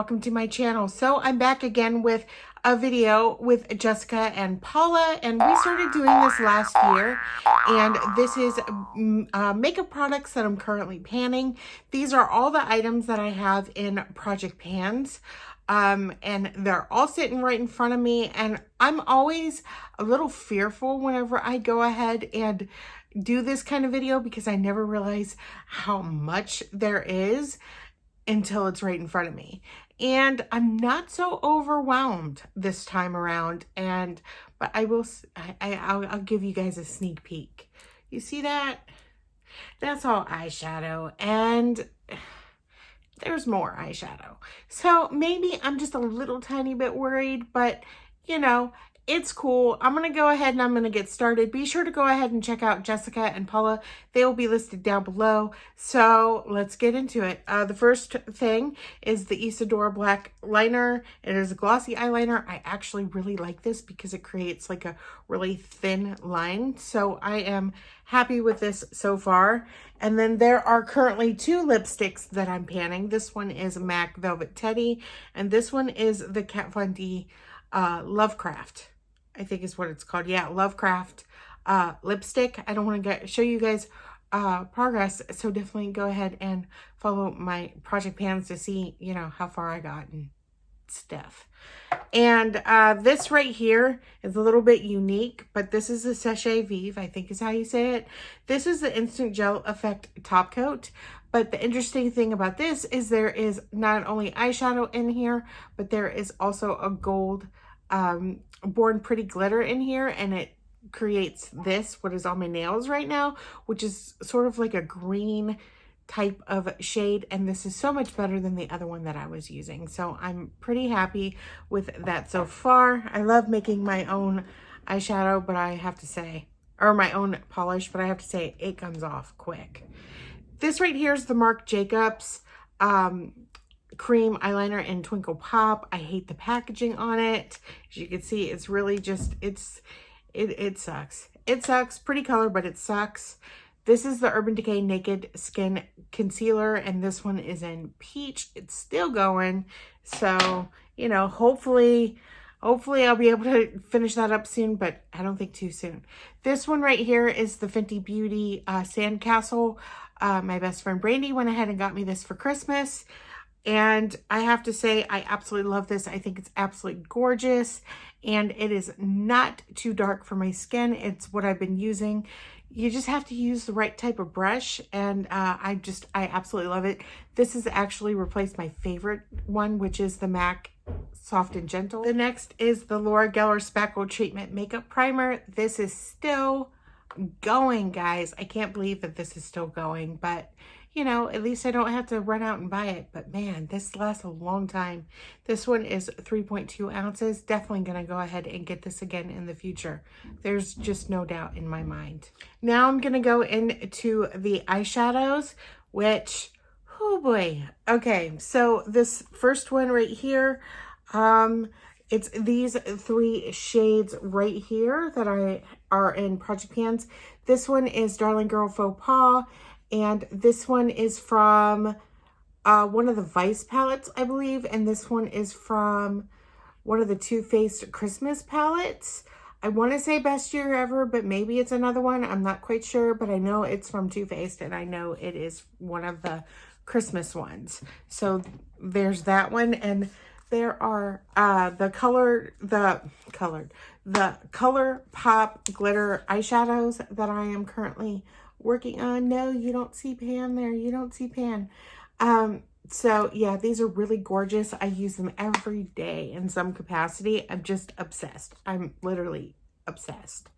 welcome to my channel. So I'm back again with a video with Jessica and Paula, and we started doing this last year, and this is makeup products that I'm currently panning. These are all the items that I have in Project Pans, and they're all sitting right in front of me, and I'm always a little fearful whenever I go ahead and do this kind of video because I never realize how much there is until it's right in front of me. And I'm not so overwhelmed this time around, but I'll give you guys a sneak peek. You see that? That's all eyeshadow, and there's more eyeshadow. So maybe I'm just a little tiny bit worried, but you know, it's cool. I'm going to go ahead and I'm going to get started. Be sure to go ahead and check out Jessica and Paula. They will be listed down below. So let's get into it. The first thing is the Isadora Black Liner. It is a glossy eyeliner. I actually really like this because it creates like a really thin line. So I am happy with this so far. And then there are currently two lipsticks that I'm panning. This one is MAC Velvet Teddy, and this one is the Kat Von D Lovecraft, I think is what it's called. Yeah, Lovecraft lipstick. I don't want to show you guys progress, so definitely go ahead and follow my Project Pans to see, you know, how far I got and stuff. And this right here is a little bit unique, but this is the Sachet Vive, I think is how you say it. This is the Instant Gel Effect Top Coat. But the interesting thing about this is there is not only eyeshadow in here, but there is also a gold Born Pretty glitter in here, and it creates this, what is on my nails right now, which is sort of like a green type of shade, and this is so much better than the other one that I was using. So I'm pretty happy with that so far. I love making my own eyeshadow, but I have to say, or my own polish, but I have to say it comes off quick. This right here is the Marc Jacobs cream eyeliner in Twinkle Pop. I hate the packaging on it. As you can see, it's really just, it sucks. It sucks. Pretty color, but it sucks. This is the Urban Decay Naked Skin Concealer, and this one is in Peach. It's still going. So, you know, hopefully I'll be able to finish that up soon, but I don't think too soon. This one right here is the Fenty Beauty Sandcastle. My best friend Brandy went ahead and got me this for Christmas, and I have to say I absolutely love this. I think it's absolutely gorgeous, and it is not too dark for my skin. It's what I've been using. You just have to use the right type of brush, and I absolutely love it. This has actually replaced my favorite one, which is the MAC Soft and Gentle. The next is the Laura Geller Spackle Treatment Makeup Primer. This is still going, guys. I can't believe that this is still going, but you know, at least I don't have to run out and buy it. But man, this lasts a long time. This one is 3.2 ounces. Definitely gonna go ahead and get this again in the future. There's just no doubt in my mind. Now I'm gonna go into the eyeshadows, which, oh boy. Okay, so this first one right here, it's these three shades right here that are in Project Pans. This one is Darling Girl Faux Pas, and this one is from one of the Vice palettes, I believe, and this one is from one of the Too Faced Christmas palettes. I want to say Best Year Ever, but maybe it's another one. I'm not quite sure, but I know it's from Too Faced, and I know it is one of the Christmas ones. So there's that one, and there are the Color Pop glitter eyeshadows that I am currently working on. No, you don't see pan there. You don't see pan. So yeah, these are really gorgeous. I use them every day in some capacity. I'm just obsessed. I'm literally obsessed.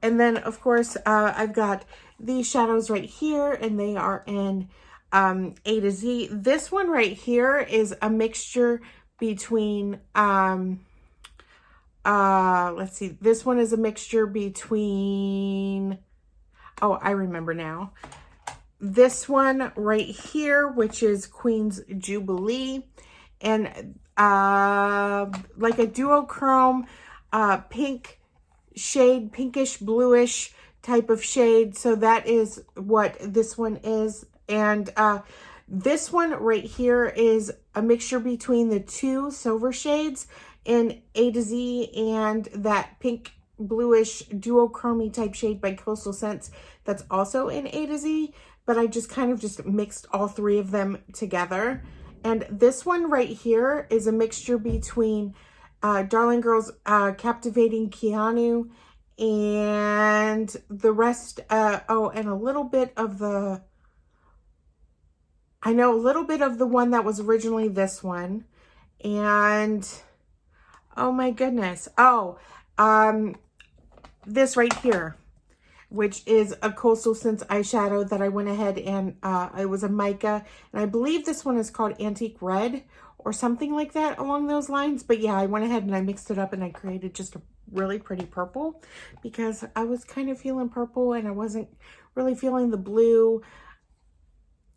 And then of course, I've got these shadows right here, and they are in A to Z. This one right here is a mixture between, let's see, this one is a mixture between, oh, I remember now. This one right here, which is Queen's Jubilee, and like a duochrome pink shade, pinkish bluish type of shade. So that is what this one is. And This one right here is a mixture between the two silver shades in A to Z and that pink bluish duochrome type shade by Coastal Scents that's also in A to Z, but I just kind of just mixed all three of them together. And this one right here is a mixture between Darling Girl's Captivating Keanu and the rest, oh, and a little bit of the, I know a little bit of the one that was originally this one. And, oh my goodness. Oh, this right here, which is a Coastal Scents eyeshadow that I went ahead and it was a mica. And I believe this one is called Antique Red or something like that along those lines. But yeah, I went ahead and I mixed it up and I created just a really pretty purple because I was kind of feeling purple and I wasn't really feeling the blue.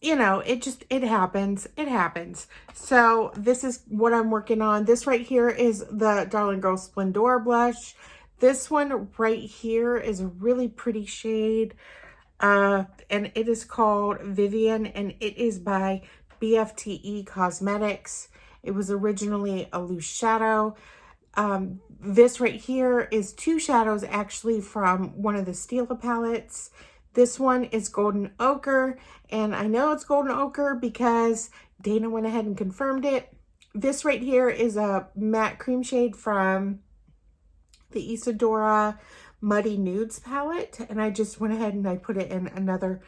You know, it happens. It happens. So this is what I'm working on. This right here is the Darling Girl Splendor blush. This one right here is a really pretty shade. And it is called Vivian and it is by BFTE Cosmetics. It was originally a loose shadow. This right here is two shadows actually from one of the Stila palettes. This one is Golden Ochre, and I know it's Golden Ochre because Dana went ahead and confirmed it. This right here is a matte cream shade from the Isadora Muddy Nudes palette, and I just went ahead and I put it in another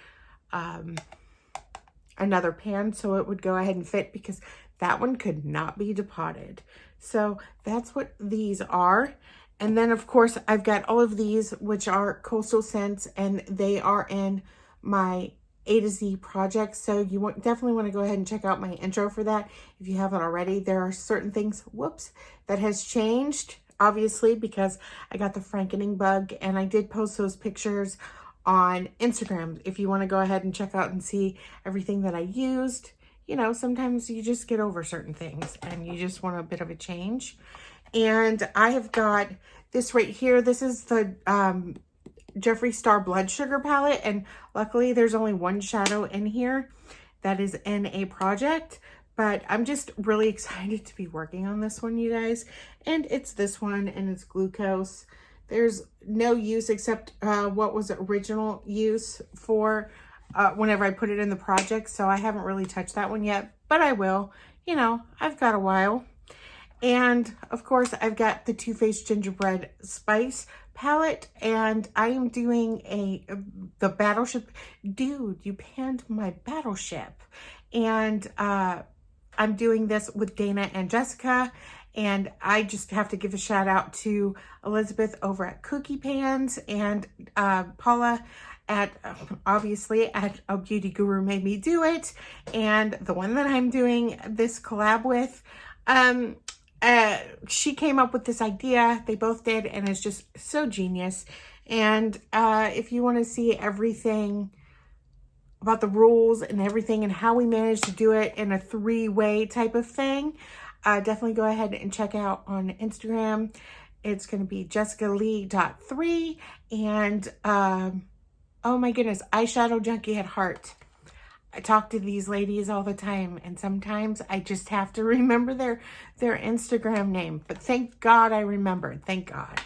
pan so it would go ahead and fit because that one could not be depotted. So that's what these are. And then, of course, I've got all of these, which are Coastal Scents, and they are in my A to Z project. So you definitely want to go ahead and check out my intro for that if you haven't already. There are certain things, whoops, that has changed, obviously, because I got the frankening bug, and I did post those pictures on Instagram. If you want to go ahead and check out and see everything that I used. You know, sometimes you just get over certain things, and you just want a bit of a change. And I have got this right here. This is the Jeffree Star Blood Sugar palette. And luckily there's only one shadow in here that is in a project. But I'm just really excited to be working on this one, you guys. And it's this one, and it's Glucose. There's no use except what was original use for whenever I put it in the project. So I haven't really touched that one yet, but I will. You know, I've got a while. And of course, I've got the Too Faced Gingerbread Spice palette, and I am doing the Battleship. Dude, you panned my Battleship. And I'm doing this with Dana and Jessica, and I just have to give a shout out to Elizabeth over at Cookie Pans and Paula at, obviously, at A Beauty Guru Made Me Do It, and the one that I'm doing this collab with, she came up with this idea. They both did, and it's just so genius. And if you want to see everything about the rules and everything and how we managed to do it in a three-way type of thing, definitely go ahead and check out on Instagram. It's going to be jessicalee.3, and oh my goodness, Eyeshadow Junkie at Heart. I talk to these ladies all the time, and sometimes I just have to remember their Instagram name. But thank God I remembered. Thank God.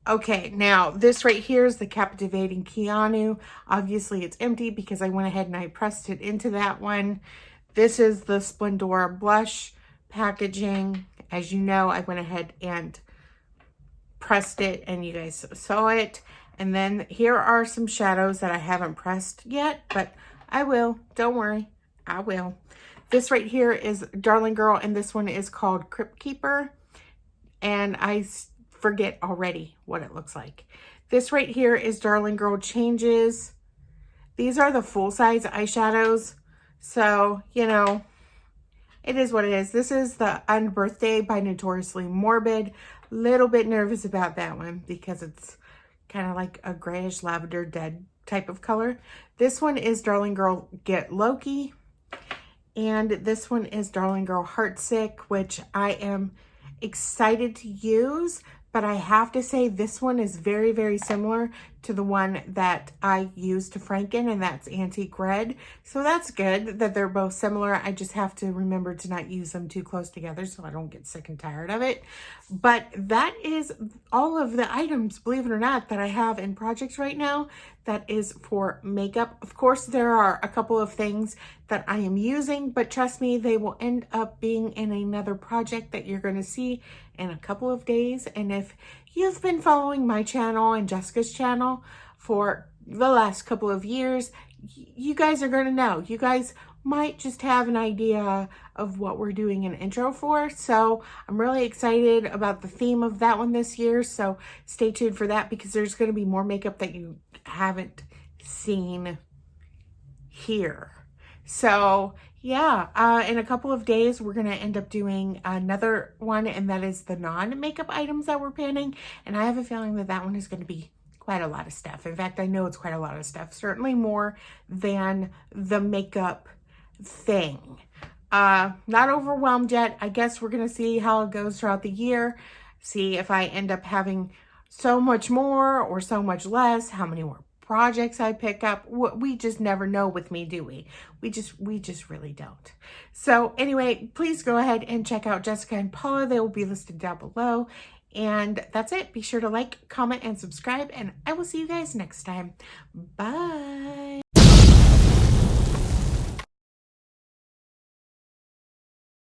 Okay, now this right here is the Captivating Keanu. Obviously, it's empty because I went ahead and I pressed it into that one. This is the Splendor blush packaging. As you know, I went ahead and pressed it, and you guys saw it. And then here are some shadows that I haven't pressed yet, but I will. Don't worry. I will. This right here is Darling Girl, and this one is called Crypt Keeper. And I forget already what it looks like. This right here is Darling Girl Changes. These are the full-size eyeshadows. So, you know, it is what it is. This is the Unbirthday by Notoriously Morbid. Little bit nervous about that one because it's kind of like a grayish lavender dead type of color. This one is Darling Girl Get Loki, and this one is Darling Girl Heartsick, which I am excited to use but I have to say this one is very, very similar to the one that I used to Franken, and that's Antique Red. So that's good that they're both similar. I just have to remember to not use them too close together so I don't get sick and tired of it. But that is all of the items, believe it or not, that I have in projects right now. That is for makeup. Of course, there are a couple of things that I am using, but trust me, they will end up being in another project that you're going to see in a couple of days. And if you've been following my channel and Jessica's channel for the last couple of years, you guys are going to know. You guys might just have an idea of what we're doing an intro for. So I'm really excited about the theme of that one this year. So stay tuned for that, because there's going to be more makeup that you haven't seen here. So yeah, in a couple of days, we're going to end up doing another one, and that is the non-makeup items that we're panning. And I have a feeling that that one is going to be quite a lot of stuff. In fact, I know it's quite a lot of stuff, certainly more than the makeup thing. Not overwhelmed yet. I guess we're going to see how it goes throughout the year. See if I end up having so much more or so much less, how many more projects I pick up. We just never know with me, do we? We just really don't. So anyway, please go ahead and check out Jessica and Paula. They will be listed down below. And that's it. Be sure to like, comment, and subscribe, and I will see you guys next time. Bye.